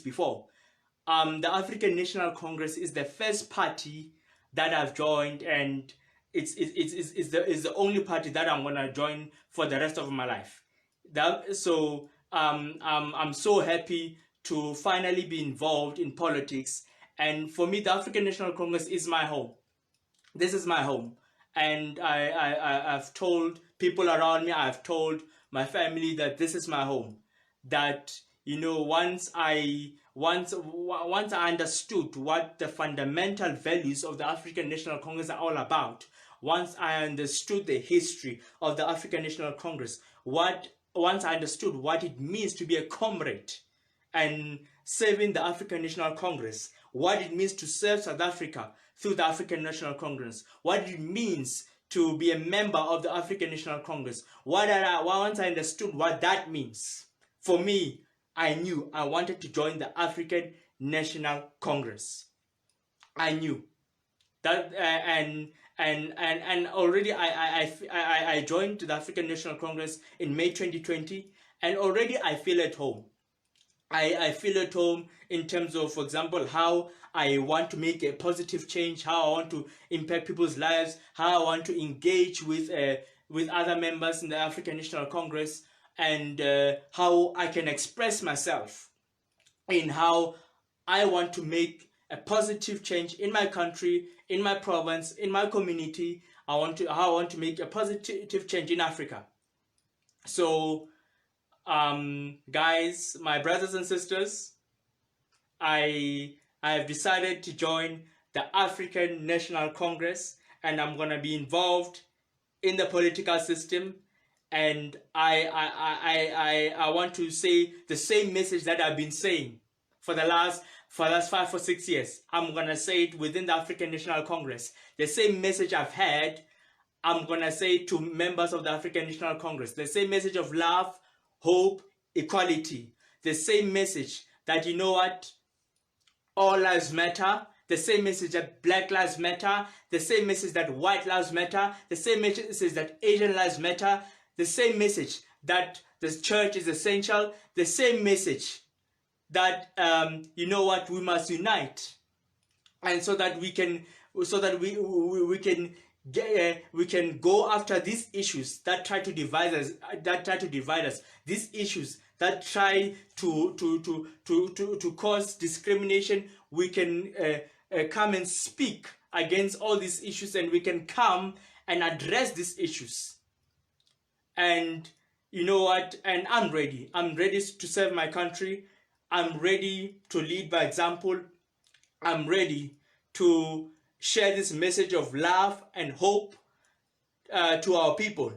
before. The African National Congress is the first party that I've joined, and it's the only party that I'm gonna join for the rest of my life. I'm so happy to finally be involved in politics, and for me, the African National Congress is my home. This is my home, and I've told people around me, I've told my family that this is my home. That once I understood what the fundamental values of the African National Congress are all about, once I understood the history of the African National Congress, once I understood what it means to be a comrade and serving the African National Congress, what it means to serve South Africa through the African National Congress, what it means to be a member of the African National Congress. Once I understood what that means, for me, I knew I wanted to join the African National Congress. I knew that, and already I joined the African National Congress in May 2020, and already I feel at home. I feel at home in terms of, for example, how I want to make a positive change, how I want to impact people's lives, how I want to engage with other members in the African National Congress, and how I can express myself in how I want to make a positive change in my country, in my province, in my community. How I want to make a positive change in Africa. So, guys, my brothers and sisters, I have decided to join the African National Congress, and I'm gonna be involved in the political system. And I want to say the same message that I've been saying for the last 5 or 6 years. I'm gonna say it within the African National Congress. The same message I've had, I'm gonna say to members of the African National Congress. The same message of love, hope, equality. The same message that, you know what, all lives matter. The same message that Black lives matter. The same message that white lives matter. The same message that Asian lives matter. The same message that the church is essential. The same message that you know what, we must unite, and so that we can we can go after these issues that try to divide us, these issues that try to cause discrimination. We can come and speak against all these issues, and we can come and address these issues. And you know what, and I'm ready to serve my country. I'm ready to lead by example. I'm ready to share this message of love and hope to our people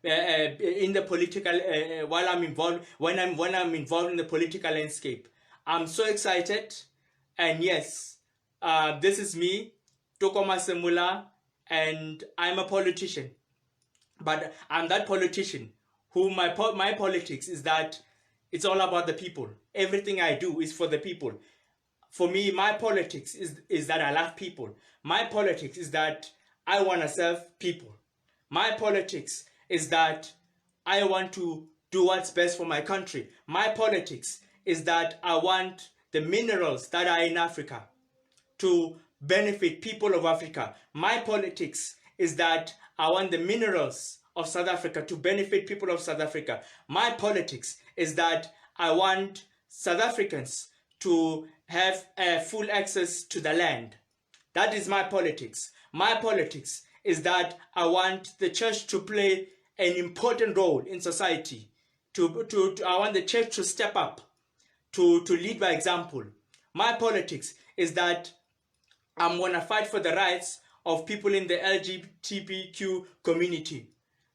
in the political when I'm involved in the political landscape. I'm so excited, and yes, this is me, Tokoma Semula, and I'm a politician. But I'm that politician who my politics is that it's all about the people. Everything I do is for the people. For me, my politics is that I love people. My politics is that I want to serve people. My politics is that I want to do what's best for my country. My politics is that I want the minerals that are in Africa to benefit people of Africa. My politics is that I want the minerals of South Africa to benefit people of South Africa. My politics is that I want South Africans to have full access to the land. That is my politics. My politics is that I want the church to play an important role in society. I want the church to step up, to lead by example. My politics is that I'm going to fight for the rights of people in the LGBTQ community.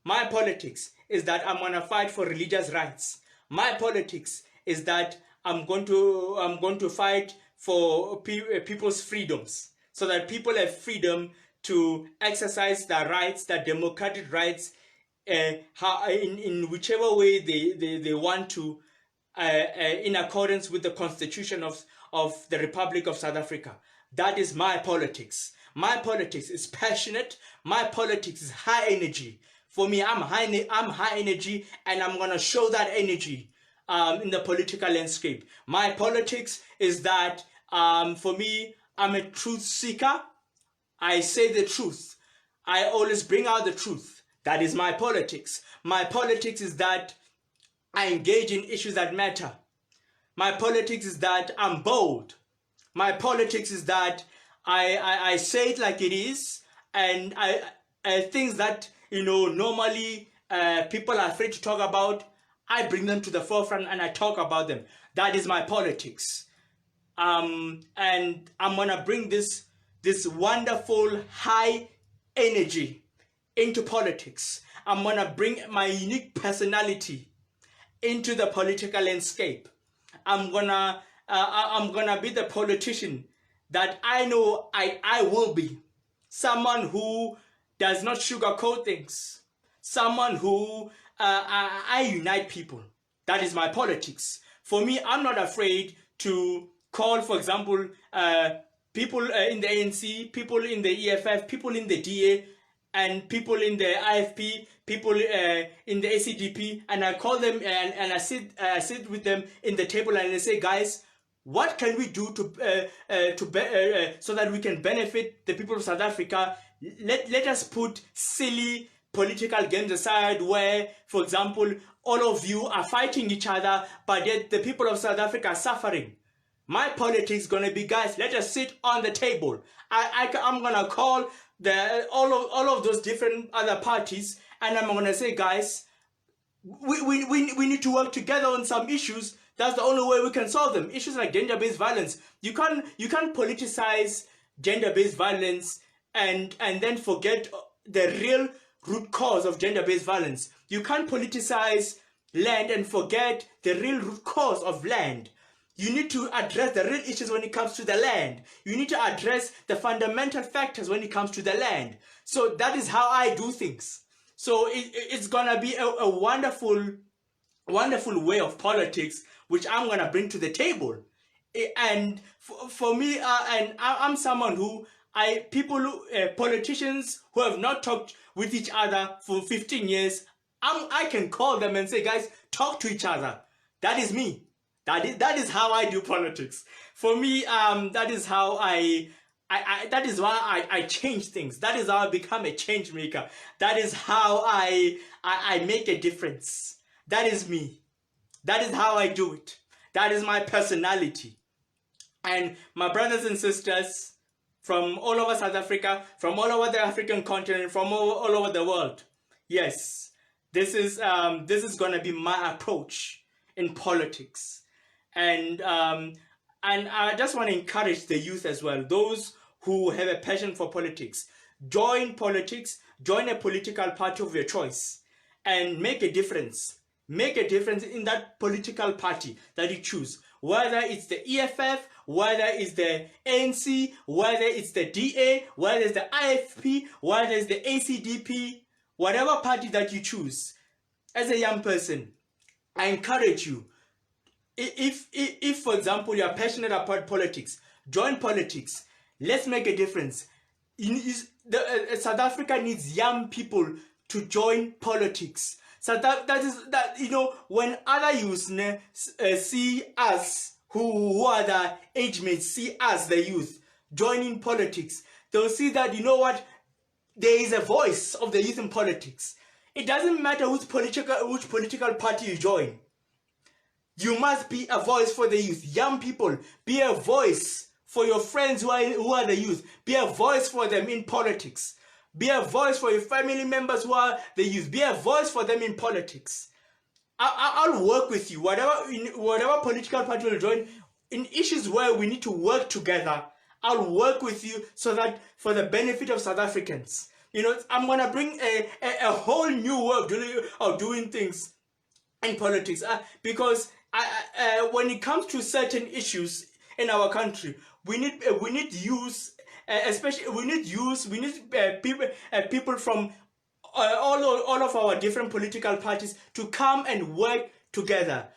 My politics is that I'm going to fight for religious rights. My politics is that I'm going to fight for people's freedoms, so that people have freedom to exercise their rights, their democratic rights, in whichever way they want to, in accordance with the Constitution of the Republic of South Africa. That is my politics. My politics is passionate. My politics is high energy. For me, I'm high energy, and I'm gonna show that energy. in the political landscape. My politics is that for me, I'm a truth seeker. I say the truth. I always bring out the truth. That is my politics. My politics is that I engage in issues that matter. My politics is that I'm bold. My politics is that I say it like it is, and things that normally people are afraid to talk about, I bring them to the forefront and I talk about them. That is my politics. And I'm gonna bring this wonderful high energy into politics. I'm gonna bring my unique personality into the political landscape. I'm gonna be the politician that I know I will be. Someone who does not sugarcoat things. Someone who I unite people. That is my politics. For me, I'm not afraid to call, for example, people in the ANC, people in the EFF, people in the DA, and people in the IFP, people in the ACDP, and I call them and I sit with them in the table and I say, guys, what can we do so that we can benefit the people of South Africa? Let us put silly political games aside where, for example, all of you are fighting each other, but yet the people of South Africa are suffering. My politics is going to be, guys, let us sit on the table. I'm going to call all of those different other parties, and I'm going to say, guys, we need to work together on some issues. That's the only way we can solve them. Issues like gender-based violence. You can't politicize gender-based violence and then forget the real root cause of gender-based violence. You can't politicize land and forget the real root cause of land. You need to address the real issues when it comes to the land. You need to address the fundamental factors when it comes to the land. So that is how I do things. So it's gonna be a wonderful way of politics, which I'm gonna bring to the table. And for me, and I'm someone who politicians who have not talked with each other for 15 years, I can call them and say, guys, talk to each other. That is me. That is how I do politics. For me, that is how that is why I change things. That is how I become a change maker. That is how I make a difference. That is me. That is how I do it. That is my personality. And my brothers and sisters from all over South Africa, from all over the African continent, from all over the world, yes, this is gonna be my approach in politics. And I just want to encourage the youth as well, those who have a passion for politics. Join politics, join a political party of your choice, and make a difference. Make a difference in that political party that you choose. Whether it's the EFF, whether it's the ANC, whether it's the DA, whether it's the IFP, whether it's the ACDP, whatever party that you choose. As a young person, I encourage you, if for example you are passionate about politics, join politics. Let's make a difference. South Africa needs young people to join politics. So when other youth see us who are the age mates, see us the youth joining politics, they'll see that, you know what, there is a voice of the youth in politics. It doesn't matter which political party you join. You must be a voice for the youth. Young people, be a voice for your friends who are the youth. Be a voice for them in politics. Be a voice for your family members who are the youth. Be a voice for them in politics. I'll work with you. Whatever political party will join, in issues where we need to work together, I'll work with you so that for the benefit of South Africans. I'm going to bring a whole new way of doing things in politics. Because when it comes to certain issues in our country, we need youth, especially we need people from all of our different political parties to come and work together.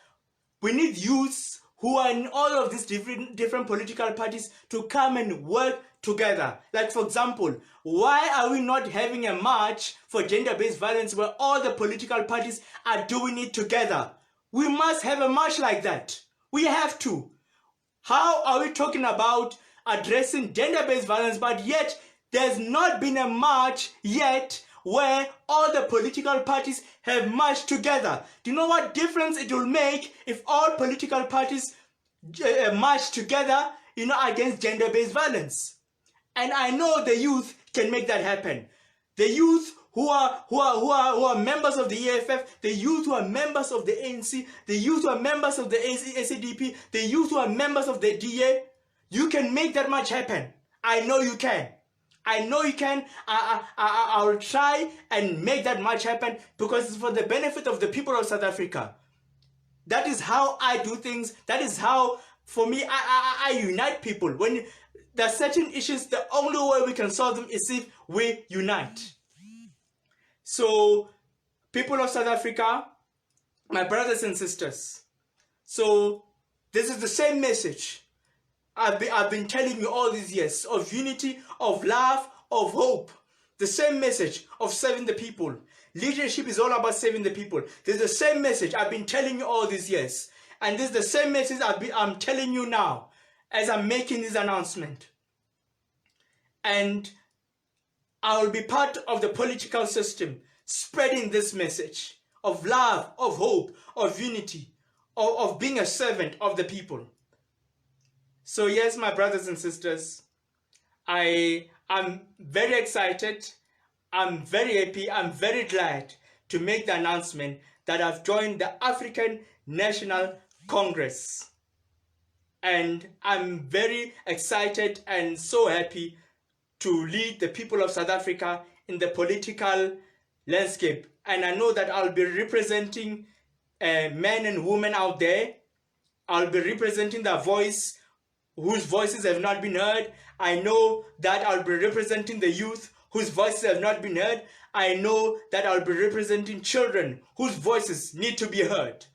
We need youths who are in all of these different political parties to come and work together. Like, for example, why are we not having a march for gender-based violence where all the political parties are doing it together? We must have a march like that. We have to. How are we talking about addressing gender-based violence, but yet there's not been a march yet where all the political parties have marched together? Do you know what difference it will make if all political parties march together, against gender-based violence? And I know the youth can make that happen. The youth who are members of the EFF, the youth who are members of the ANC, the youth who are members of the ACDP, the youth who are members of the DA, you can make that much happen. I know you can. I know you can. I will try and make that much happen because it's for the benefit of the people of South Africa. That is how I do things. That is how, for me, I unite people. When there are certain issues, the only way we can solve them is if we unite. So, people of South Africa, my brothers and sisters, so this is the same message I've been telling you all these years, of unity, of love, of hope. The same message of serving the people. Leadership is all about saving the people. This is the same message I've been telling you all these years. And this is the same message I'm telling you now as I'm making this announcement. And I will be part of the political system spreading this message of love, of hope, of unity, of being a servant of the people. So yes, my brothers and sisters, I'm very excited, I'm very happy, I'm very glad to make the announcement that I've joined the African National Congress. And I'm very excited and so happy to lead the people of South Africa in the political landscape. And I know that I'll be representing men and women out there. I'll be representing their voice, whose voices have not been heard. I know that I'll be representing the youth whose voices have not been heard. I know that I'll be representing children whose voices need to be heard.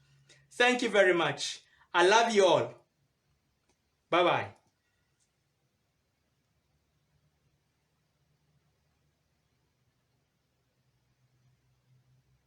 Thank you very much. I love you all. Bye-bye.